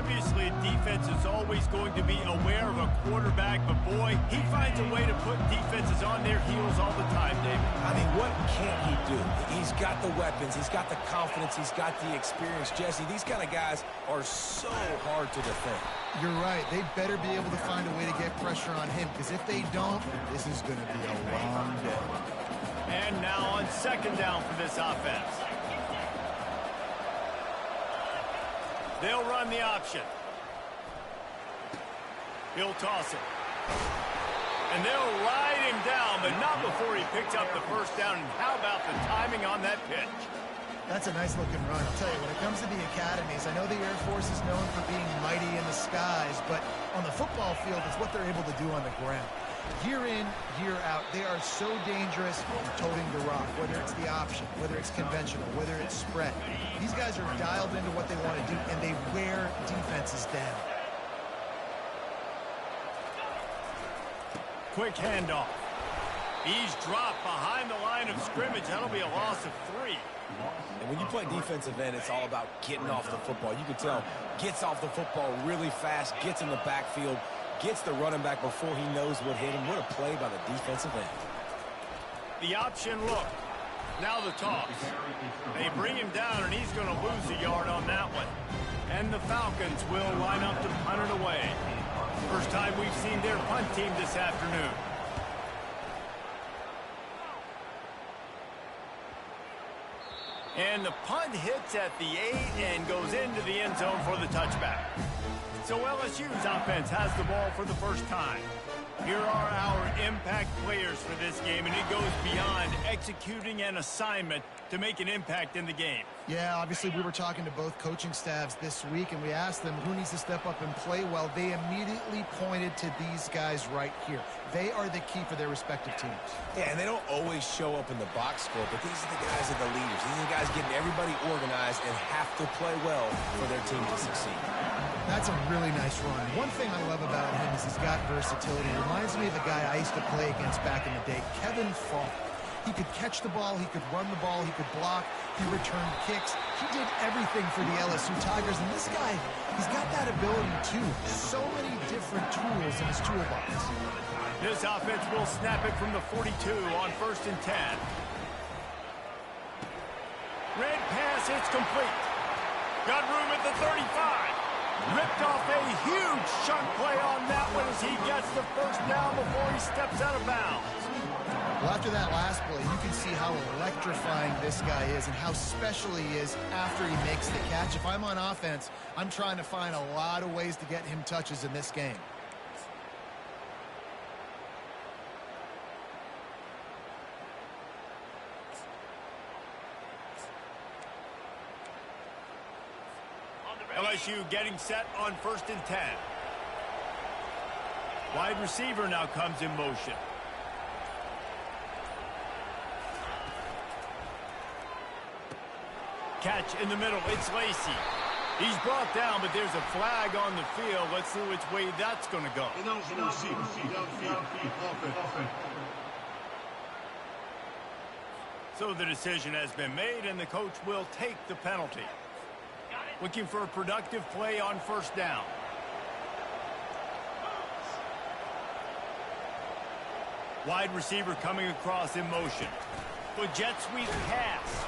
Obviously, defense is always going to be aware of a quarterback, but boy, he finds a way to put defenses on their heels all the time, David. I mean, what can't he do? He's got the weapons, he's got the confidence, he's got the experience. Jesse, these kind of guys are so hard to defend. You're right. They better be able to find a way to get pressure on him, because if they don't, this is going to be a long day. And now on second down for this offense. They'll run the option. He'll toss it. And they'll ride him down, but not before he picks up the first down. And how about the timing on that pitch? That's a nice-looking run. I'll tell you, when it comes to the academies, I know the Air Force is known for being mighty in the skies, but on the football field, it's what they're able to do on the ground. Year in, year out, they are so dangerous toting the rock, whether it's the option, whether it's conventional, whether it's spread. These guys are dialed into what they want to do, and they wear defenses down. Quick handoff. He's dropped behind the line of scrimmage. That'll be a loss of 3. And when you play defensive end, it's all about getting off the football. You can tell, gets off the football really fast, gets in the backfield, gets the running back before he knows what hit him. What a play by the defensive end. The option look. Now the toss. They bring him down, and he's going to lose a yard on that one. And the Falcons will line up to punt it away. First time we've seen their punt team this afternoon. And the punt hits at the 8 and goes into the end zone for the touchback. So LSU's offense has the ball for the first time. Here are our impact players for this game, and it goes beyond executing an assignment to make an impact in the game. Yeah, obviously we were talking to both coaching staffs this week, and we asked them who needs to step up and play well. They immediately pointed to these guys right here. They are the key for their respective teams. Yeah, and they don't always show up in the box score, but these are the guys that are the leaders. These are the guys getting everybody organized and have to play well for their team to succeed. That's a really nice run. One thing I love about him is he's got versatility. It reminds me of a guy I used to play against back in the day, Kevin Falk. He could catch the ball, he could run the ball, he could block, he returned kicks. He did everything for the LSU Tigers, and this guy, he's got that ability too. So many different tools in his toolbox. This offense will snap it from the 42 on 1st and 10. Red pass, it's complete. Got room at the 35. Ripped off a huge chunk play on that one as he gets the first down before he steps out of bounds. Well, after that last play, you can see how electrifying this guy is and how special he is after he makes the catch. If I'm on offense, I'm trying to find a lot of ways to get him touches in this game. LSU getting set on 1st and 10. Wide receiver now comes in motion. Catch in the middle. It's Lacey. He's brought down, but there's a flag on the field. Let's see which way that's going to go. So the decision has been made, and the coach will take the penalty. Looking for a productive play on 1st down. Wide receiver coming across in motion. With jet sweep pass.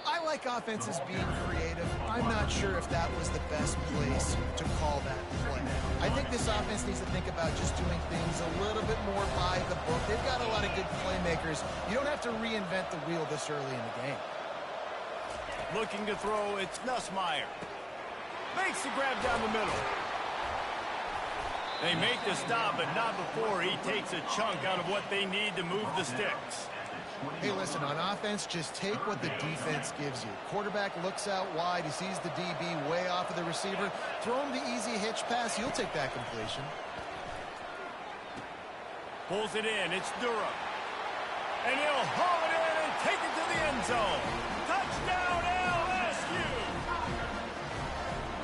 I like offenses being creative. I'm not sure if that was the best place to call that play. I think this offense needs to think about just doing things a little bit more by the book. They've got a lot of good playmakers. You don't have to reinvent the wheel this early in the game. Looking to throw, it's Nussmeier. Makes the grab down the middle. They make the stop, but not before he takes a chunk out of what they need to move the sticks. Hey, listen, on offense, just take what the defense gives you. Quarterback looks out wide. He sees the DB way off of the receiver. Throw him the easy hitch pass. He'll take that completion. Pulls it in. It's Durham. And he'll haul it in and take it to the end zone. Touchdown, LSU!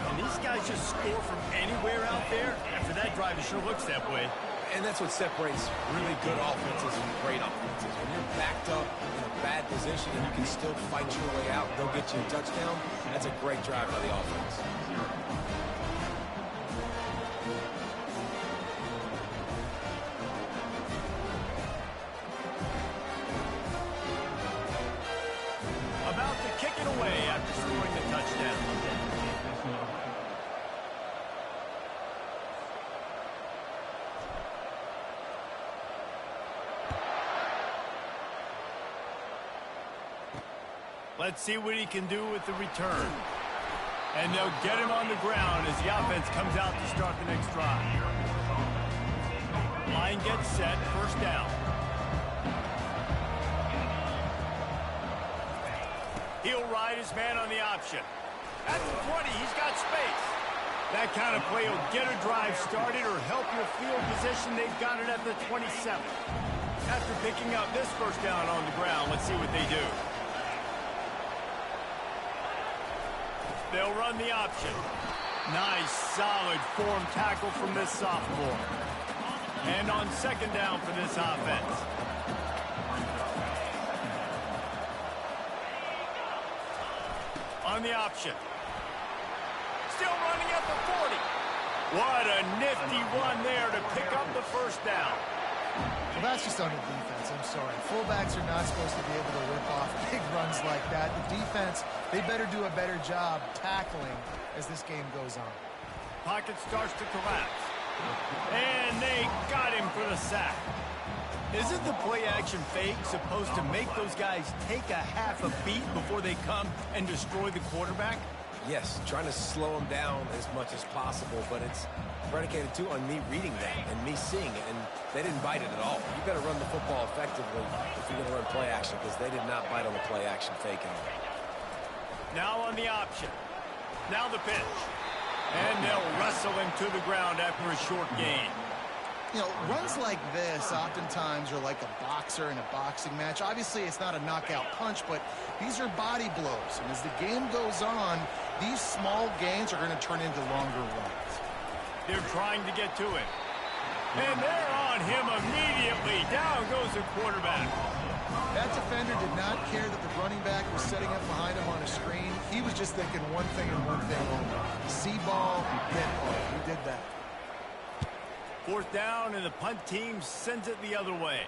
And these guys just score from anywhere out there. After that drive, it sure looks that way. And that's what separates really good offenses from great offenses. When you're backed up in a bad position and you can still fight your way out and go get you a touchdown, that's a great drive by the offense. About to kick it away after scoring the touchdown. Let's see what he can do with the return. And they'll get him on the ground as the offense comes out to start the next drive. Line gets set, first down. He'll ride his man on the option. At the 20, he's got space. That kind of play will get a drive started or help your field position. They've got it at the 27. After picking up this first down on the ground, let's see what they do. They'll run the option. Nice, solid form tackle from this sophomore. And on second down for this offense. On the option. Still running at the 40. What a nifty run there to pick up the first down. Well, that's just on the defense. I'm sorry. Fullbacks are not supposed to be able to rip off big runs like that. The defense, they better do a better job tackling as this game goes on. Pocket starts to collapse. And they got him for the sack. Isn't the play-action fake supposed to make those guys take a half a beat before they come and destroy the quarterback? Yes, trying to slow him down as much as possible, but it's predicated, too, on me reading that and me seeing it, and they didn't bite it at all. You better run the football effectively if you're going to run play-action, because they did not bite on the play-action fake at all. Now on the option. Now the pitch. And they'll wrestle him to the ground after a short gain. You know, runs like this oftentimes are like a boxer in a boxing match. Obviously, it's not a knockout punch, but these are body blows. And as the game goes on, these small gains are going to turn into longer runs. They're trying to get to him. And they're on him immediately. Down goes the quarterback. That defender did not care that the running back was setting up behind him on a screen. He was just thinking one thing and one thing only. See ball, get ball. He did that. Fourth down, and the punt team sends it the other way.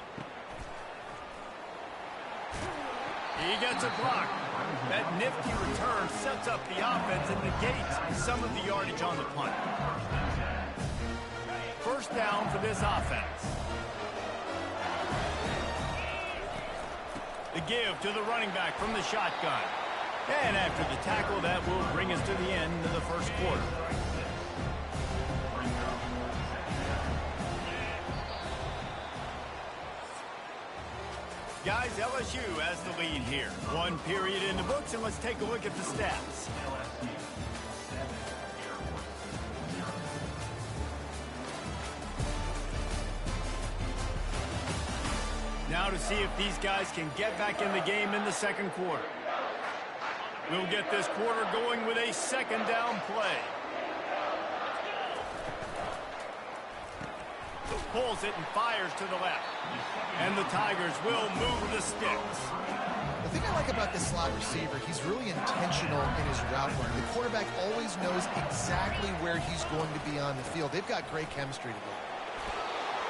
He gets a block. That nifty return sets up the offense and negates some of the yardage on the punt. First down for this offense. The give to the running back from the shotgun. And after the tackle, that will bring us to the end of the first quarter. Guys, LSU has the lead here. One period in the books, and let's take a look at the stats. Now to see if these guys can get back in the game in the second quarter. We'll get this quarter going with a second down play. Pulls it and fires to the left. And the Tigers will move the sticks. The thing I like about this slot receiver, he's really intentional in his route running. The quarterback always knows exactly where he's going to be on the field. They've got great chemistry together.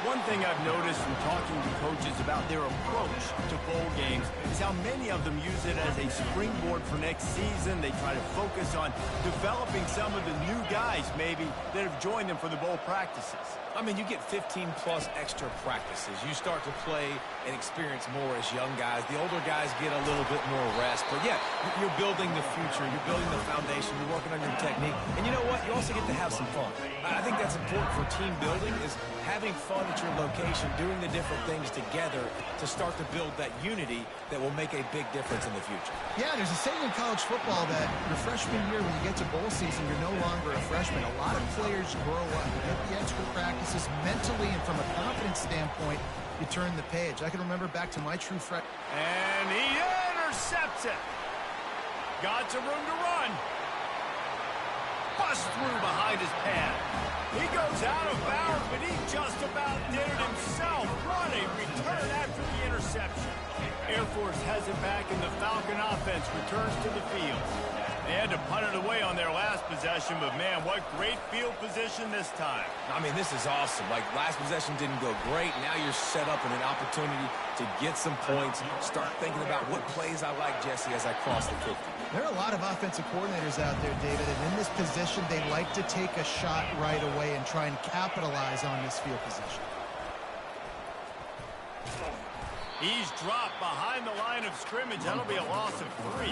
One thing I've noticed from talking to coaches about their approach to bowl games is how many of them use it as a springboard for next season. They try to focus on developing some of the new guys, maybe, that have joined them for the bowl practices. I mean, you get 15-plus extra practices. You start to play and experience more as young guys. The older guys get a little bit more rest. But, yeah, you're building the future. You're building the foundation. You're working on your technique. And you know what? You also get to have some fun. I think that's important for team building is having fun at your location, doing the different things together to start to build that unity that will make a big difference in the future. Yeah, there's a saying in college football that your freshman year, when you get to bowl season, you're no longer a freshman. A lot of players grow up, you get the extra practices mentally, and from a confidence standpoint, you turn the page. I can remember back to my true freshman. And he intercepts it. Got some room to run. just threw behind his pad. He goes out of bounds, but he just about did it himself. What a return after the interception. Air Force has it back, and the Falcon offense returns to the field. They had to punt it away on their last possession, but, man, what great field position this time. I mean, this is awesome. Like, last possession didn't go great. Now you're set up in an opportunity to get some points. Start thinking about what plays I like, Jesse, as I cross the 50. There are a lot of offensive coordinators out there, David, and in this position, they like to take a shot right away and try and capitalize on this field position. He's dropped behind the line of scrimmage. That'll be a loss of 3.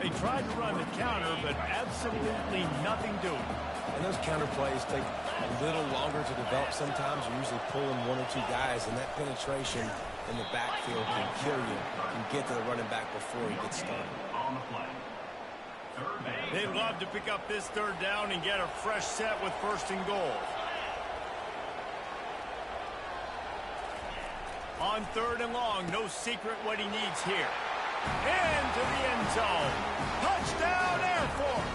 They tried to run the counter, but absolutely nothing doing. And those counter plays take a little longer to develop sometimes. You're usually pulling 1 or 2 guys, and that penetration in the backfield can kill you. Can get to the running back before he gets started. They'd love to pick up this 3rd down and get a fresh set with 1st and goal. On 3rd and long, no secret what he needs here. Into the end zone. Touchdown, Air Force.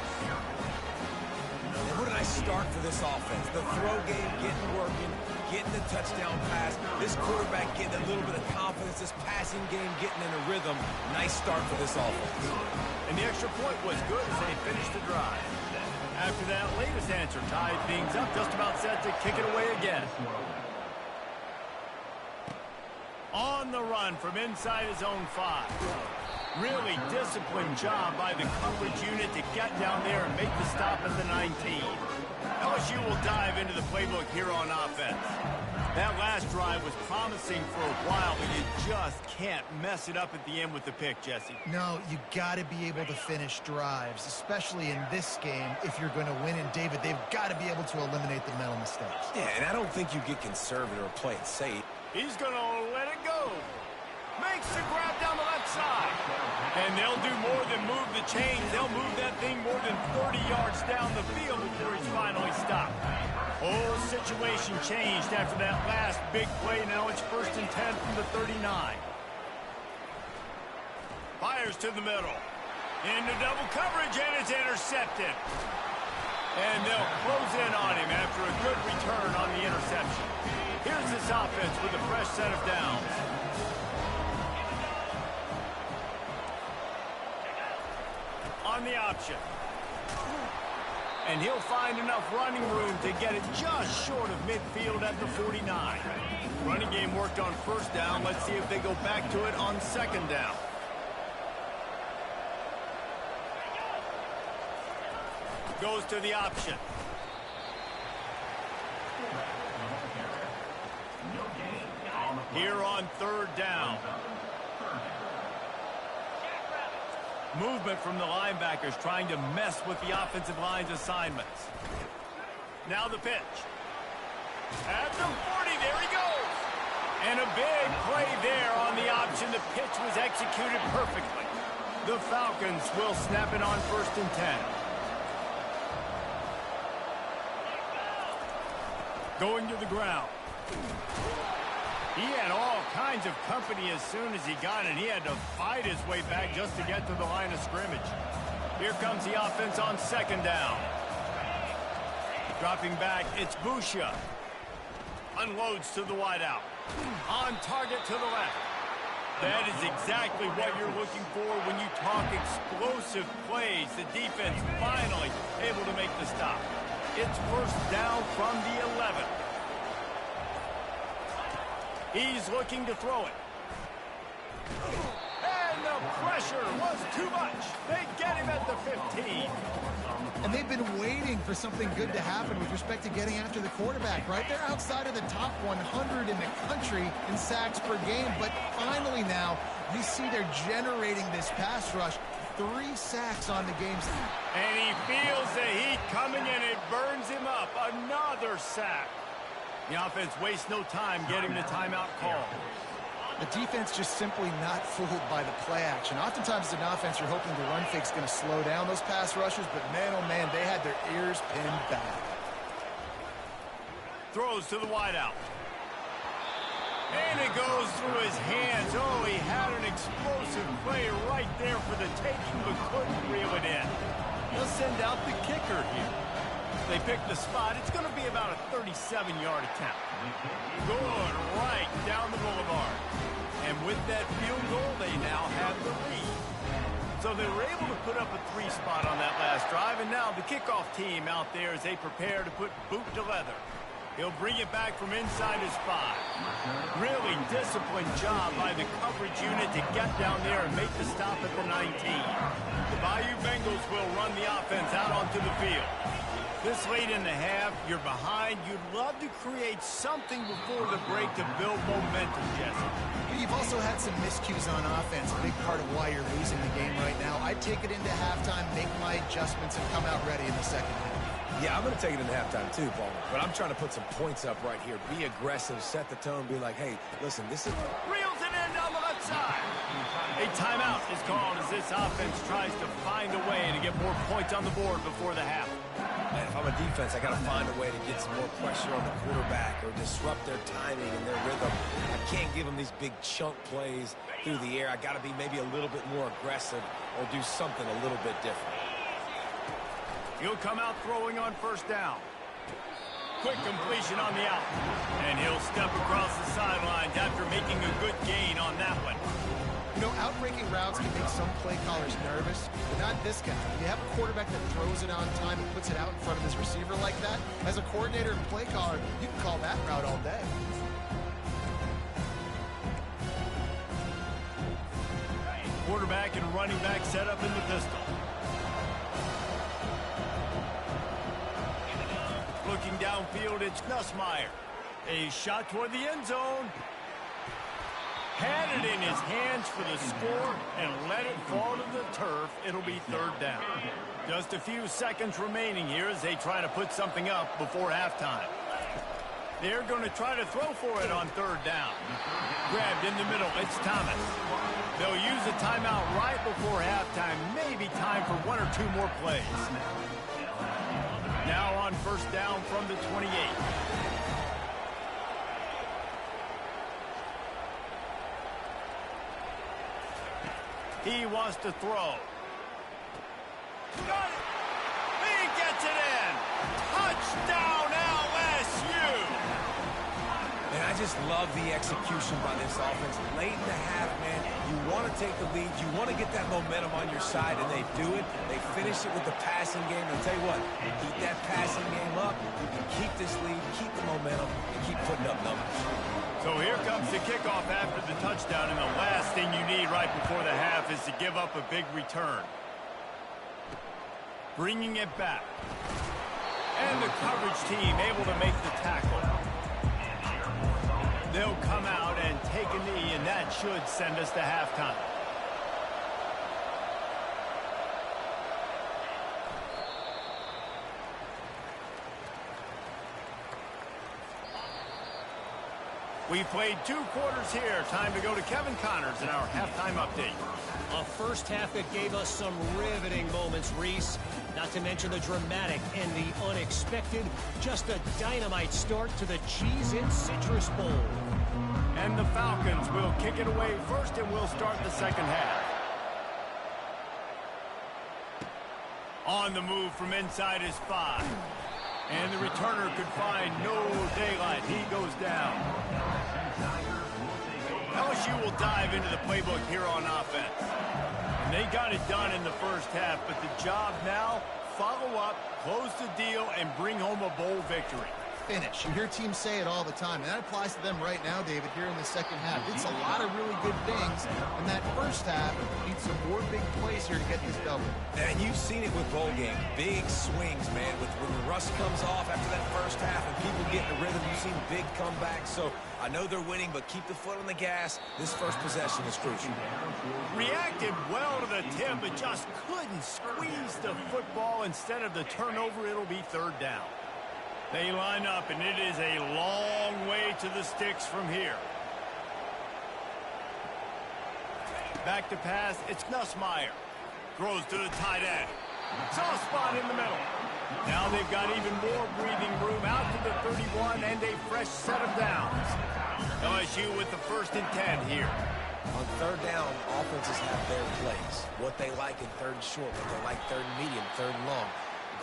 And what a nice start for this offense. The throw game getting working, getting the touchdown pass. This quarterback getting a little bit of confidence. This passing game getting in a rhythm. Nice start for this offense. And the extra point was good as they finished the drive. After that latest answer tied things up, just about set to kick it away again. On the run from inside his own 5. Really disciplined job by the coverage unit to get down there and make the stop at the 19. LSU will dive into the playbook here on offense. That last drive was promising for a while, but you just can't mess it up at the end with the pick, Jesse. No, you got to be able to finish drives, especially in this game if you're going to win. And, David, they've got to be able to eliminate the mental mistakes. Yeah, and I don't think you get conservative or play it safe. He's going to let it go. Makes the grab down the left side. And they'll do more than move the chains. They'll move that thing more than 30 yards down the field before he's finally stopped. Whole situation changed after that last big play. Now it's 1st and 10 from the 39. Fires to the middle. Into double coverage, and it's intercepted. And they'll close in on him after a good return on the interception. Here's this offense with a fresh set of downs. On the option. And he'll find enough running room to get it just short of midfield at the 49. Running game worked on 1st down. Let's see if they go back to it on 2nd down. Goes to the option. Here on 3rd down. Movement from the linebackers trying to mess with the offensive line's assignments. Now the pitch. At the 40, there he goes. And a big play there on the option. The pitch was executed perfectly. The Falcons will snap it on 1st and 10. Going to the ground. He had all kinds of company as soon as he got it. He had to fight his way back just to get to the line of scrimmage. Here comes the offense on 2nd down. Dropping back, it's Busha. Unloads to the wideout. On target to the left. That is exactly what you're looking for when you talk explosive plays. The defense finally able to make the stop. It's 1st down from the 11. He's looking to throw it. And the pressure was too much. They get him at the 15. And they've been waiting for something good to happen with respect to getting after the quarterback, right? They're outside of the top 100 in the country in sacks per game. But finally now, you see they're generating this pass rush. 3 sacks on the game. And he feels the heat coming, and it burns him up. Another sack. The offense wastes no time getting the timeout call. The defense just simply not fooled by the play action. Oftentimes as an offense, you're hoping the run fake's going to slow down those pass rushers, but man, oh man, they had their ears pinned back. Throws to the wideout. And it goes through his hands. Oh, he had an explosive play right there for the taking, but couldn't reel it in. They'll send out the kicker here. They pick the spot. It's going to be about a 37-yard attempt. Good, right down the boulevard. And with that field goal, they now have the lead. So they were able to put up a 3 spot on that last drive, and now the kickoff team out there as they prepare to put boot to leather. He'll bring it back from inside his 5. Really disciplined job by the coverage unit to get down there and make the stop at the 19. The Bayou Bengals will run the offense out onto the field. This late in the half, you're behind. You'd love to create something before the break to build momentum, Jesse. You've also had some miscues on offense, a big part of why you're losing the game right now. I'd take it into halftime, make my adjustments, and come out ready in the second half. Yeah, I'm going to take it into halftime too, Paul. But I'm trying to put some points up right here. Be aggressive, set the tone, be like, hey, listen, this is... Reels it in down the left side. A timeout is called as this offense tries to find a way to get more points on the board before the half. Man, if I'm a defense, I got to find a way to get some more pressure on the quarterback or disrupt their timing and their rhythm. I can't give them these big chunk plays through the air. I got to be maybe a little bit more aggressive or do something a little bit different. He'll come out throwing on first down. Quick completion on the out. And he'll step across the sidelines after making a good gain on that one. You know, outbreaking routes can make some play callers nervous, but not this guy. When you have a quarterback that throws it on time and puts it out in front of his receiver like that, as a coordinator and play caller, you can call that route all day. Quarterback and running back set up in the pistol. Looking downfield, it's Nussmeier. A shot toward the end zone. Had it in his hands for the score and let it fall to the turf. It'll be third down. Just a few seconds remaining here as they try to put something up before halftime. They're going to try to throw for it on third down. Grabbed in the middle, it's Thomas. They'll use a timeout right before halftime. Maybe time for 1 or 2 more plays. Now on first down from the 28. He wants to throw. Got it! He gets it in! Touchdown, LSU! And I just love the execution by this offense. Late in the half, man, you want to take the lead. You want to get that momentum on your side, and they do it. They finish it with the passing game. And I'll tell you what, keep that passing game up. You can keep this lead, keep the momentum, and keep putting up numbers. So here comes the kickoff after the touchdown, and the last thing you need right before the half is to give up a big return. Bringing it back. And the coverage team able to make the tackle. They'll come out and take a knee, and that should send us to halftime. We've played 2 quarters here. Time to go to Kevin Connors in our halftime update. A first half that gave us some riveting moments, Reese. Not to mention the dramatic and the unexpected. Just a dynamite start to the Cheez-It Citrus Bowl. And the Falcons will kick it away first, and we'll start the second half. On the move from inside his 5. And the returner could find no daylight. He goes down. LSU will dive into the playbook here on offense. And they got it done in the first half, but the job now, follow up, close the deal, and bring home a bowl victory. Finish. You hear teams say it all the time, and that applies to them right now, David, here in the second half. It's a lot of really good things, and that first half needs some more big plays here to get this double. And you've seen it with bowl games. Big swings, man. When the rust comes off after that first half and people get in the rhythm, you've seen big comebacks. So I know they're winning, but keep the foot on the gas. This first possession is crucial. Reacted well to the tip, but just couldn't squeeze the football. Instead of the turnover, it'll be third down. They line up, and it is a long way to the sticks from here. Back to pass, it's Nussmeier. Throws to the tight end. Soft spot in the middle. Now they've got even more breathing room out to the 31 and a fresh set of downs. LSU with the 1st and 10 here. On third down, offenses have their plays. What they like in third and short, what they like third and medium, third and long.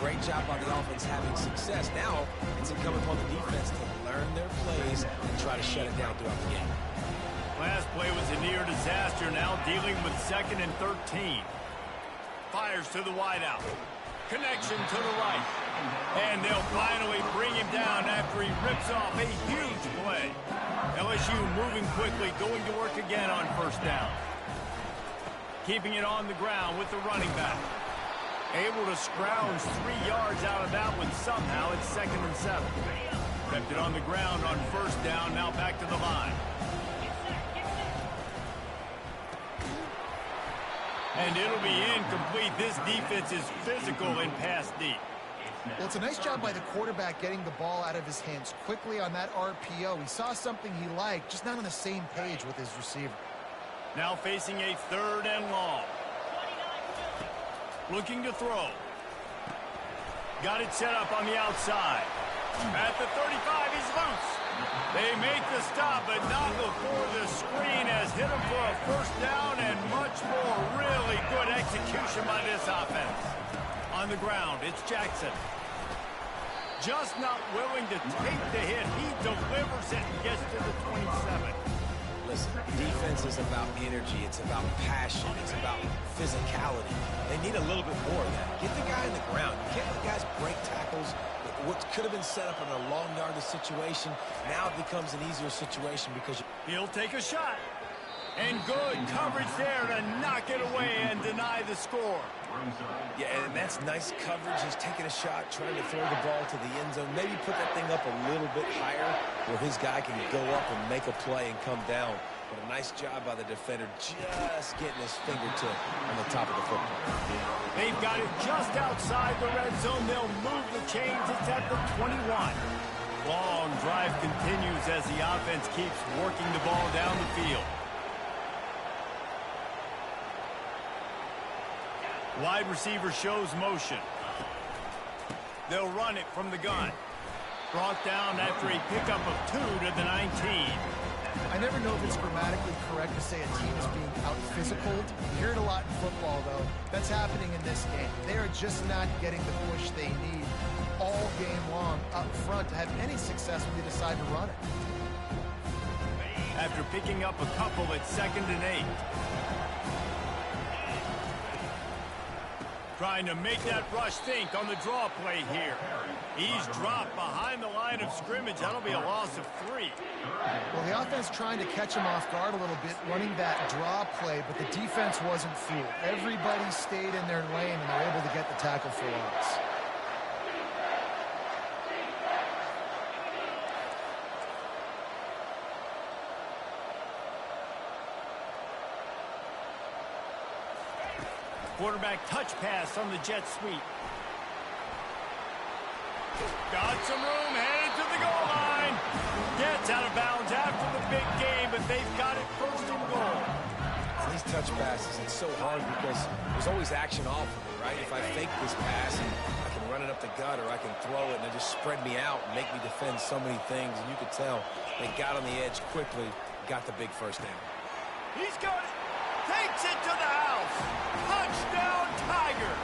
Great job by the offense having success. Now it's incumbent upon the defense to learn their plays and try to shut it down throughout the game. Last play was a near disaster, now dealing with 2nd and 13. Fires to the wideout. Connection to the right. And they'll finally bring him down after he rips off a huge play. LSU moving quickly, going to work again on 1st down. Keeping it on the ground with the running back. Able to scrounge 3 yards out of that one somehow. It's 2nd and 7. Kept it on the ground on 1st down, now back to the line. And it'll be incomplete. This defense is physical and pass deep. Well, it's a nice job by the quarterback getting the ball out of his hands quickly on that RPO. He saw something he liked, just not on the same page with his receiver. Now facing a 3rd and long. Looking to throw. Got it set up on the outside. At the 35, he's loose. They make the stop, but not before the screen has hit him for a 1st down and much more. Really good execution by this offense. On the ground, it's Jackson. Just not willing to take the hit. He delivers it and gets to the 27. Listen, defense is about energy. It's about passion. It's about physicality. They need a little bit more of that. Get the guy in the ground. You can't let guys break tackles. What could have been set up in a long yardage situation, now it becomes an easier situation because he'll take a shot. And good coverage there to knock it away and deny the score. Yeah, and that's nice coverage. He's taking a shot, trying to throw the ball to the end zone. Maybe put that thing up a little bit higher where his guy can go up and make a play and come down. But a nice job by the defender just getting his fingertip on the top of the football. They've got it just outside the red zone. They'll move the chains. It's at the 21. Long drive continues as the offense keeps working the ball down the field. Wide receiver shows motion. They'll run it from the gun. Brought down after a pickup of 2 to the 19. I never know if it's grammatically correct to say a team is being out-physical. You hear it a lot in football, though. That's happening in this game. They are just not getting the push they need all game long up front to have any success when they decide to run it. After picking up a couple at 2nd and 8. Trying to make that rush think on the draw play here. He's dropped behind the line of scrimmage. That'll be a loss of 3. Well, the offense trying to catch him off guard a little bit, running that draw play, but the defense wasn't fooled. Everybody stayed in their lane, and they're able to get the tackle for loss. Quarterback touch pass on the jet sweep. Got some room, headed to the goal line. Gets out of bounds after the big game, but they've got it 1st and goal. These touch passes, it's so hard because there's always action off of it, right? If I fake this pass and I can run it up the gut or I can throw it and it just spread me out and make me defend so many things, and you could tell they got on the edge quickly, got the big 1st down. He's got it. Takes it to the house. Touchdown, Tiger.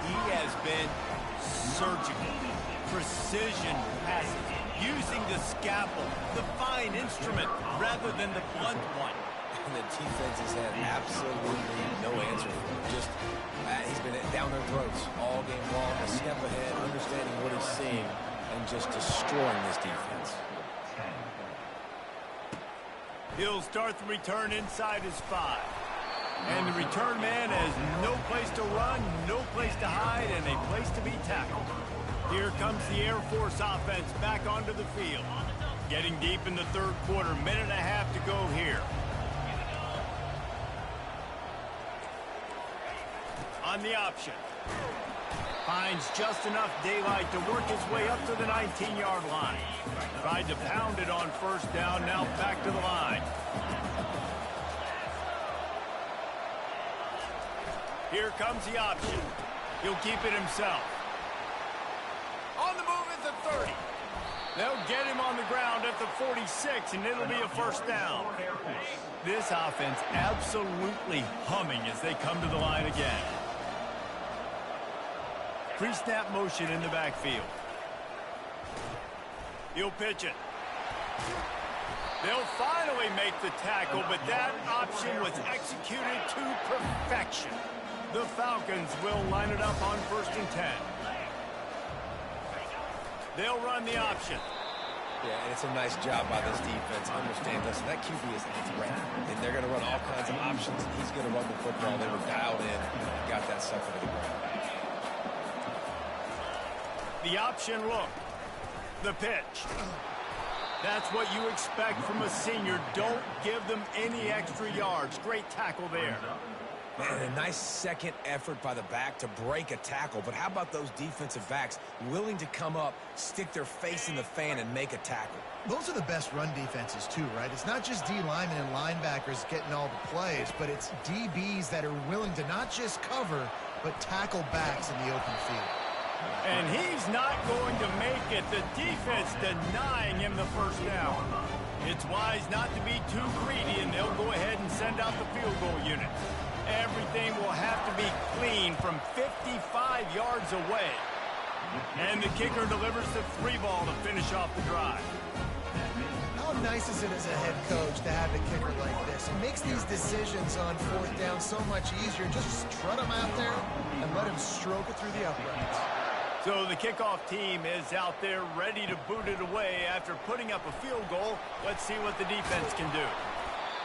He has been surgical. Precision passes. Using the scalpel, the fine instrument, rather than the blunt one. And the defense has had absolutely no answer for him. Just, he's been down their throats all game long, a step ahead, understanding what he's seeing, and just destroying this defense. He'll start the return inside his 5. And the return man has no place to run, no place to hide, and a place to be tackled. Here comes the Air Force offense back onto the field. Getting deep in the 3rd quarter, minute and a half to go here. On the option. Finds just enough daylight to work his way up to the 19-yard line. Tried to pound it on 1st down, now back to the line. Here comes the option. He'll keep it himself. On the move at the 30. They'll get him on the ground at the 46, and it'll be a 1st down. This offense absolutely humming as they come to the line again. Pre-snap motion in the backfield. He'll pitch it. They'll finally make the tackle, but that option was executed to perfection. The Falcons will line it up on 1st and 10. They'll run the option. Yeah, and it's a nice job by this defense. Understand, listen, that QB is a threat. And they're going to run all kinds of options. He's going to run the football. They were dialed in and got that sucker to the ground. The option look. The pitch. That's what you expect from a senior. Don't give them any extra yards. Great tackle there. Man, a nice second effort by the back to break a tackle. But how about those defensive backs willing to come up, stick their face in the fan, and make a tackle? Those are the best run defenses, too, right? It's not just D linemen and linebackers getting all the plays, but it's DBs that are willing to not just cover, but tackle backs in the open field. And he's not going to make it. The defense denying him the first down. It's wise not to be too greedy, and they'll go ahead and send out the field goal unit. Everything will have to be clean from 55 yards away. And the kicker delivers the 3-ball to finish off the drive. How nice is it as a head coach to have a kicker like this? It makes these decisions on 4th down so much easier. Just trot him out there and let him stroke it through the uprights. So the kickoff team is out there ready to boot it away after putting up a field goal. Let's see what the defense can do.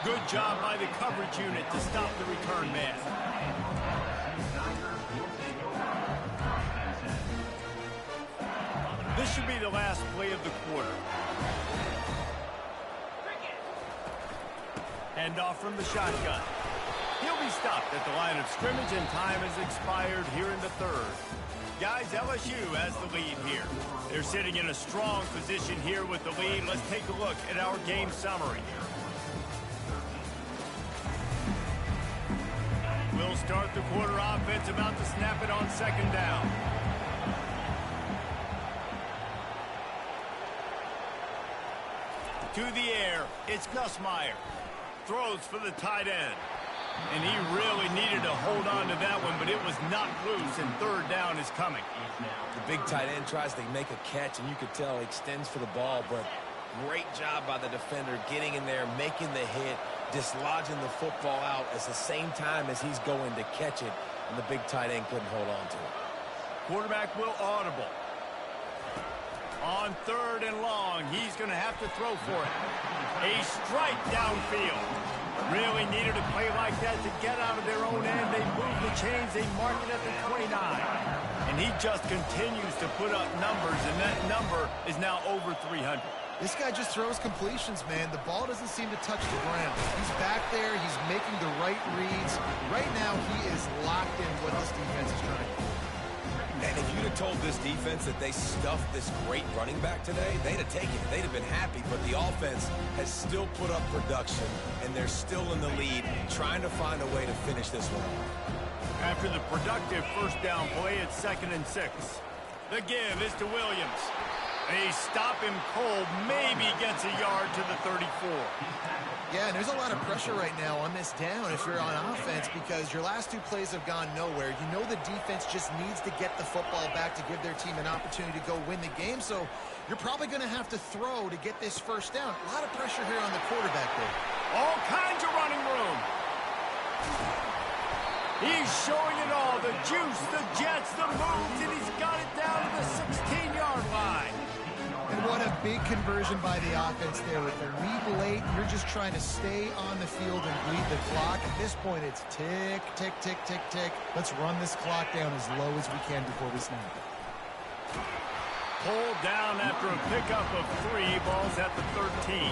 Good job by the coverage unit to stop the return man. This should be the last play of the quarter. Hand off from the shotgun. He'll be stopped at the line of scrimmage, and time has expired here in the 3rd. Guys, LSU has the lead here. They're sitting in a strong position here with the lead. Let's take a look at our game summary. We'll start the quarter offense, about to snap it on 2nd down. To the air, it's Nussmeier. Throws for the tight end. And he really needed to hold on to that one, but it was knocked loose, and 3rd down is coming. The big tight end tries to make a catch, and you could tell he extends for the ball, but great job by the defender getting in there, making the hit, dislodging the football out at the same time as he's going to catch it, and the big tight end couldn't hold on to it. Quarterback will audible. On 3rd and long, he's going to have to throw for it. A strike downfield. Really needed a play like that to get out of their own end. They move the chains. They mark it at the 29. And he just continues to put up numbers, and that number is now over 300. This guy just throws completions, man. The ball doesn't seem to touch the ground. He's back there. He's making the right reads. Right now, he is locked in what this defense is trying to do. And if you'd have told this defense that they stuffed this great running back today, they'd have taken it. They'd have been happy. But the offense has still put up production, and they're still in the lead, trying to find a way to finish this one off. After the productive 1st down play, it's 2nd and 6. The give is to Williams. They stop him cold, maybe gets a yard to the 34. Yeah, and there's a lot of pressure right now on this down if you're on offense, because your last 2 plays have gone nowhere. You know the defense just needs to get the football back to give their team an opportunity to go win the game, so you're probably going to have to throw to get this 1st down. A lot of pressure here on the quarterback there. All kinds of running room. He's showing it all, the juice, the jets, the moves, and he's got it down to the 16-yard line. And what a big conversion by the offense there. With the lead late, you're just trying to stay on the field and bleed the clock. At this point, it's tick, tick, tick, tick, tick. Let's run this clock down as low as we can before we snap it. Pulled down after a pickup of 3, balls at the 13.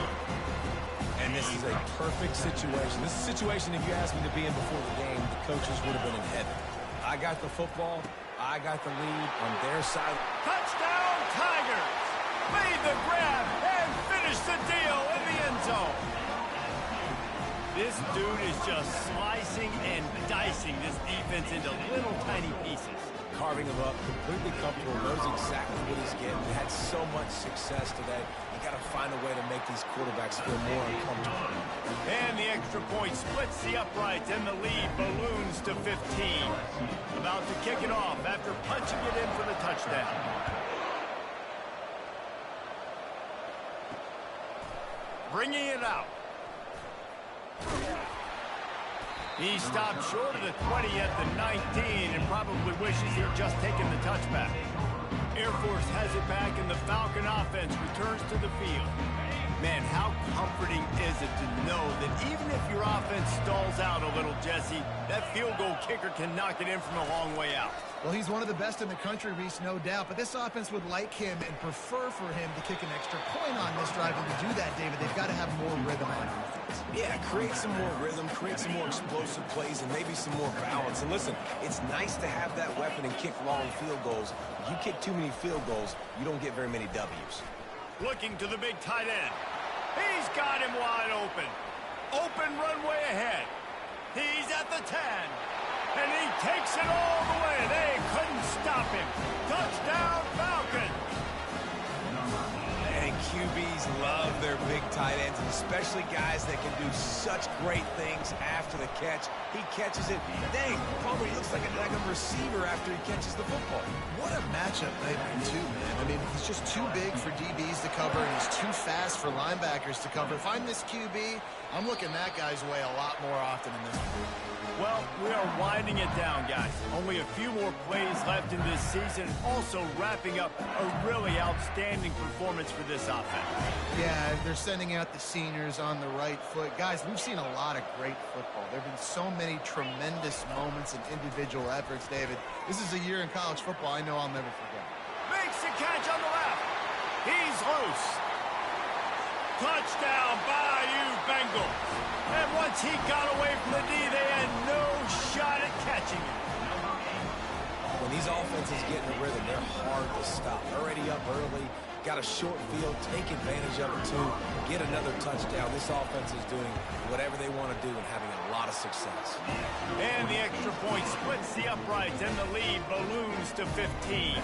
And this is a perfect situation. This is a situation, if you asked me to be in before the game, the coaches would have been in heaven. I got the football. I got the lead on their side. Touchdown, Tigers! Made the grab and finished the deal in the end zone. This dude is just slicing and dicing this defense into little tiny pieces. carving him up, completely comfortable, knows exactly what he's getting. He had so much success today. You got to find a way to make these quarterbacks feel more uncomfortable. And the extra point splits the uprights, and the lead balloons to 15. About to kick it off after punching it in for the touchdown. Bringing it out. He stopped short of the 20 at the 19 and probably wishes he'd just taken the touchback. Air Force has it back, and the Falcon offense returns to the field. Man, how comforting is it to know that even if your offense stalls out a little, Jesse, that field goal kicker can knock it in from a long way out. Well, he's one of the best in the country, Reese, no doubt. But this offense would like him and prefer for him to kick an extra point on this drive. And to do that, David, they've got to have more rhythm on offense. Yeah, create some more rhythm, create some more explosive plays, and maybe some more balance. And listen, it's nice to have that weapon and kick long field goals. If you kick too many field goals, you don't get very many W's. Looking to the big tight end. He's got him wide open. Open runway ahead. He's at the 10. And he takes it all the way. They couldn't stop him. Touchdown, Falcons. And QBs love their big tight ends, and especially guys that can do such great things after the catch. He catches it. Dang, probably looks like a receiver after he catches the football. What a matchup nightmare, too, man. I mean, he's just too big for DBs to cover, and he's too fast for linebackers to cover. If I'm this QB, I'm looking that guy's way a lot more often in this one. Well, we are winding it down, guys. Only a few more plays left in this season. Also wrapping up a really outstanding performance for this offense. Yeah, they're sending out the seniors on the right foot. Guys, we've seen a lot of great football. There have been so many tremendous moments and individual efforts, David. This is a year in college football I know I'll never forget. Makes the catch on the left. He's loose. Touchdown, Bayou Bengals. And once he got away from the D, they had no shot at catching him. When these offenses get in a rhythm, they're hard to stop. Already up early, got a short field, take advantage of it too, get another touchdown. This offense is doing whatever they want to do and having a lot of success. And the extra point splits the uprights, and the lead balloons to 15.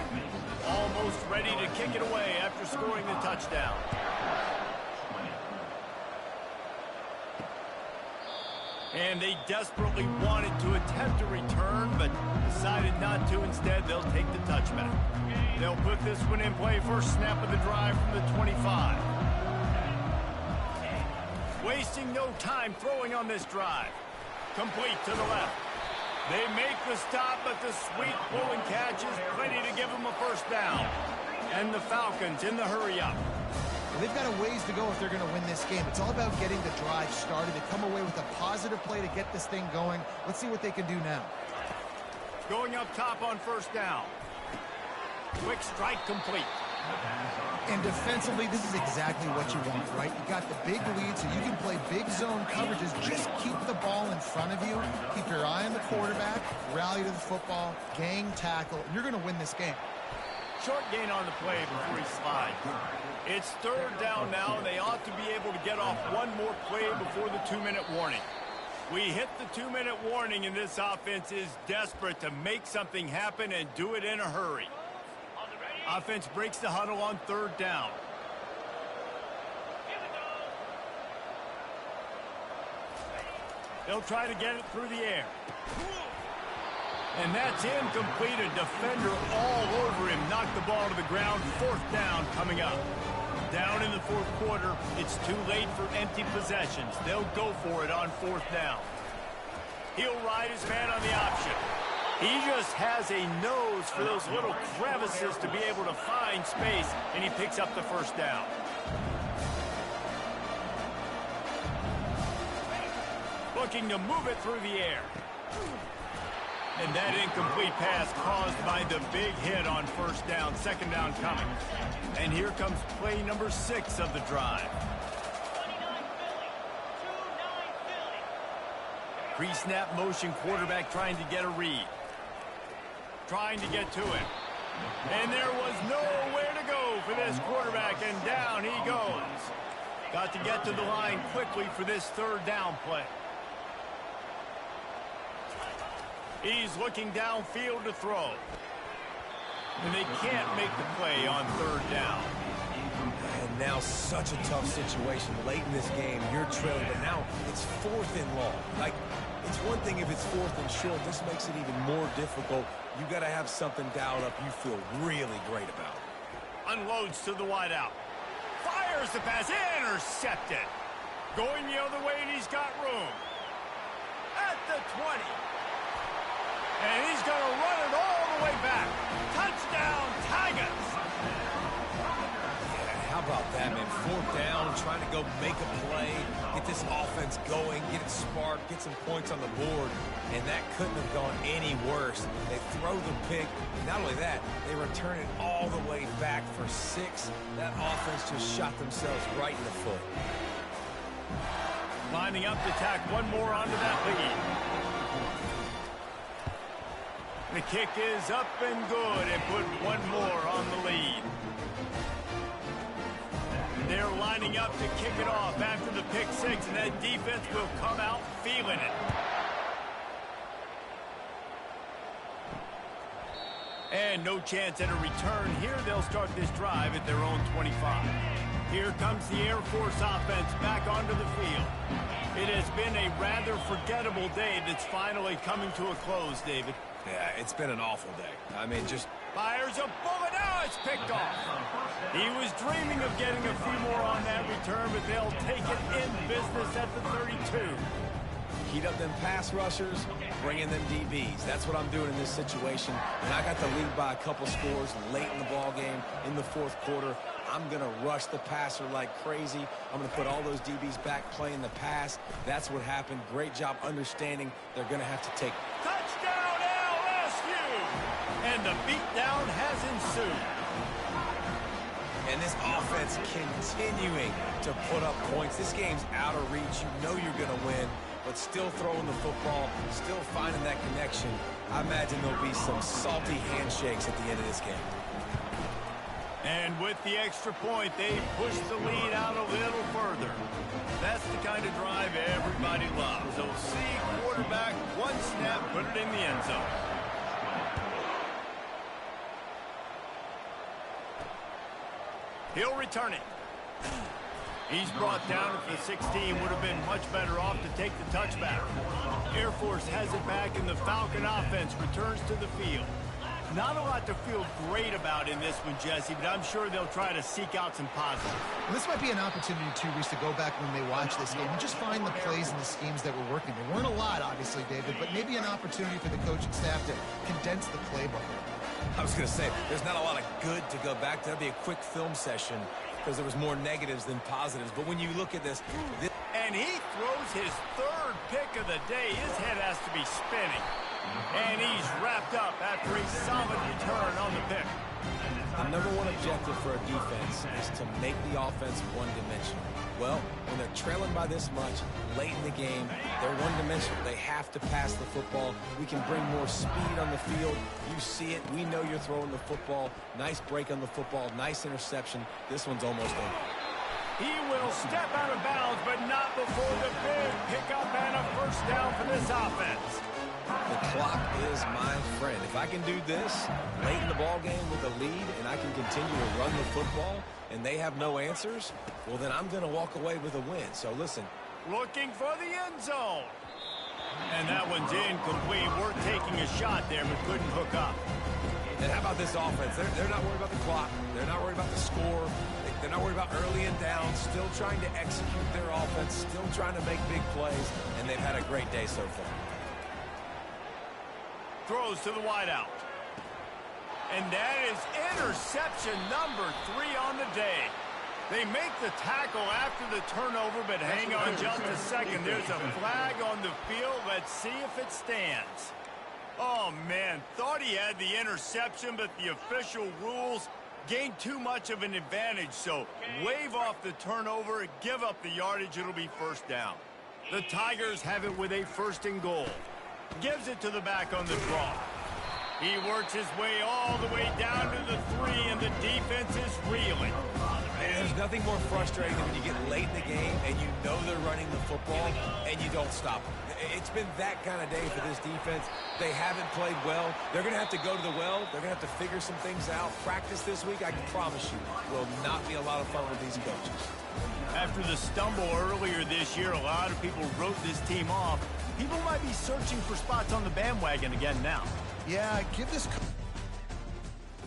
Almost ready to kick it away after scoring the touchdown. And they desperately wanted to attempt a return, but decided not to. Instead, they'll take the touchback. They'll put this one in play. First snap of the drive from the 25. Wasting no time throwing on this drive. Complete to the left. They make the stop, but the sweet pull and catch is plenty to give them a first down. And the Falcons in the hurry-up. They've got a ways to go if they're going to win this game. It's all about getting the drive started. They come away with a positive play to get this thing going. Let's see what they can do now. Going up top on first down. Quick strike complete. And defensively, this is exactly what you want, right? You got the big lead, so you can play big zone coverages. Just keep the ball in front of you. Keep your eye on the quarterback. Rally to the football. Gang tackle. You're going to win this game. Short gain on the play before he slides. It's third down now, and they ought to be able to get off one more play before the 2-minute warning. We hit the 2-minute warning, and this offense is desperate to make something happen and do it in a hurry. Offense breaks the huddle on third down. They'll try to get it through the air. And that's incomplete. A defender all over him. Knocked the ball to the ground. Fourth down coming up. Down in the fourth quarter. It's too late for empty possessions. They'll go for it on fourth down. He'll ride his man on the option. He just has a nose for those little crevices to be able to find space, and he picks up the first down. Looking to move it through the air. And that incomplete pass caused by the big hit on first down. Second down coming. And here comes play number 6 of the drive. Pre-snap motion, quarterback trying to get a read. Trying to get to him. And there was nowhere to go for this quarterback, and down he goes. Got to get to the line quickly for this third down play. He's looking downfield to throw. And they can't make the play on third down. And now such a tough situation late in this game. You're trailing, but now it's 4th and long. Like, it's one thing if it's 4th and short. This makes it even more difficult. You got to have something dialed up you feel really great about. Unloads to the wideout. Fires the pass. Intercepted. Going the other way, and he's got room. At the 20. And he's going to run it all the way back. Touchdown, Tigers. How about that, man? 4th down, trying to go make a play, get this offense going, get it sparked, get some points on the board, and that couldn't have gone any worse. They throw the pick. Not only that, they return it all the way back for 6. That offense just shot themselves right in the foot. Lining up to tack one more onto that lead. The kick is up and good, and put one more on the lead. They're lining up to kick it off after the pick 6, and that defense will come out feeling it. And no chance at a return here. They'll start this drive at their own 25. Here comes the Air Force offense back onto the field. It has been a rather forgettable day that's finally coming to a close, David. Yeah, it's been an awful day. I mean, just... Fires a bullet. Now it's picked off. He was dreaming of getting a few more on that return, but they'll take it in business at the 32. Heat up them pass rushers, bring in them DBs. That's what I'm doing in this situation. And I got the lead by a couple scores late in the ball game in the 4th quarter. I'm going to rush the passer like crazy. I'm going to put all those DBs back playing the pass. That's what happened. Great job understanding they're going to have to take. Touchdown, LSU! And the beatdown has ensued. And this offense continuing to put up points. This game's out of reach. You know you're going to win, but still throwing the football, still finding that connection. I imagine there'll be some salty handshakes at the end of this game. And with the extra point, they push the lead out a little further. That's the kind of drive everybody loves. So see quarterback, one snap, put it in the end zone. He'll return it. He's brought down at the 16. Would have been much better off to take the touchback. Air Force has it back, and the Falcon offense returns to the field. Not a lot to feel great about in this one, Jesse, but I'm sure they'll try to seek out some positives. Well, this might be an opportunity, too, Reese, to go back when they watch this game and just find the plays and the schemes that were working. There weren't a lot, obviously, David, but maybe an opportunity for the coaching staff to condense the playbook. I was going to say, there's not a lot of good to go back to. That'd be a quick film session because there was more negatives than positives. But when you look at this... And he throws his 3rd pick of the day. His head has to be spinning. And he's wrapped up after a solid return on the pick. The number one objective for a defense is to make the offense one-dimensional. Well, when they're trailing by this much, late in the game, they're one-dimensional. They have to pass the football. We can bring more speed on the field. You see it. We know you're throwing the football. Nice break on the football. Nice interception. This one's almost over. He will step out of bounds, but not before the big pickup and a first down for this offense. The clock is my friend. If I can do this late in the ball game with a lead and I can continue to run the football and they have no answers, well, then I'm going to walk away with a win. So, listen. Looking for the end zone. And that one's incomplete. We're taking a shot there, but couldn't hook up. And how about this offense? They're not worried about the clock. They're not worried about the score. They're not worried about early and down. Still trying to execute their offense. Still trying to make big plays. And they've had a great day so far. Throws to the wideout. And that is interception number 3 on the day. They make the tackle after the turnover, but hang on just a second. There's a flag on the field. Let's see if it stands. Oh, man, thought he had the interception, but the official rules gained too much of an advantage. So wave off the turnover, give up the yardage. It'll be first down. The Tigers have it with a 1st and goal. Gives it to the back on the draw. He works his way all the way down to the 3, and the defense is reeling. There's nothing more frustrating than when you get late in the game and you know they're running the football and you don't stop them. It's been that kind of day for this defense. They haven't played well. They're going to have to go to the well. They're going to have to figure some things out. Practice this week, I can promise you, will not be a lot of fun with these coaches. After the stumble earlier this year, a lot of people wrote this team off. People might be searching for spots on the bandwagon again now. Yeah, give this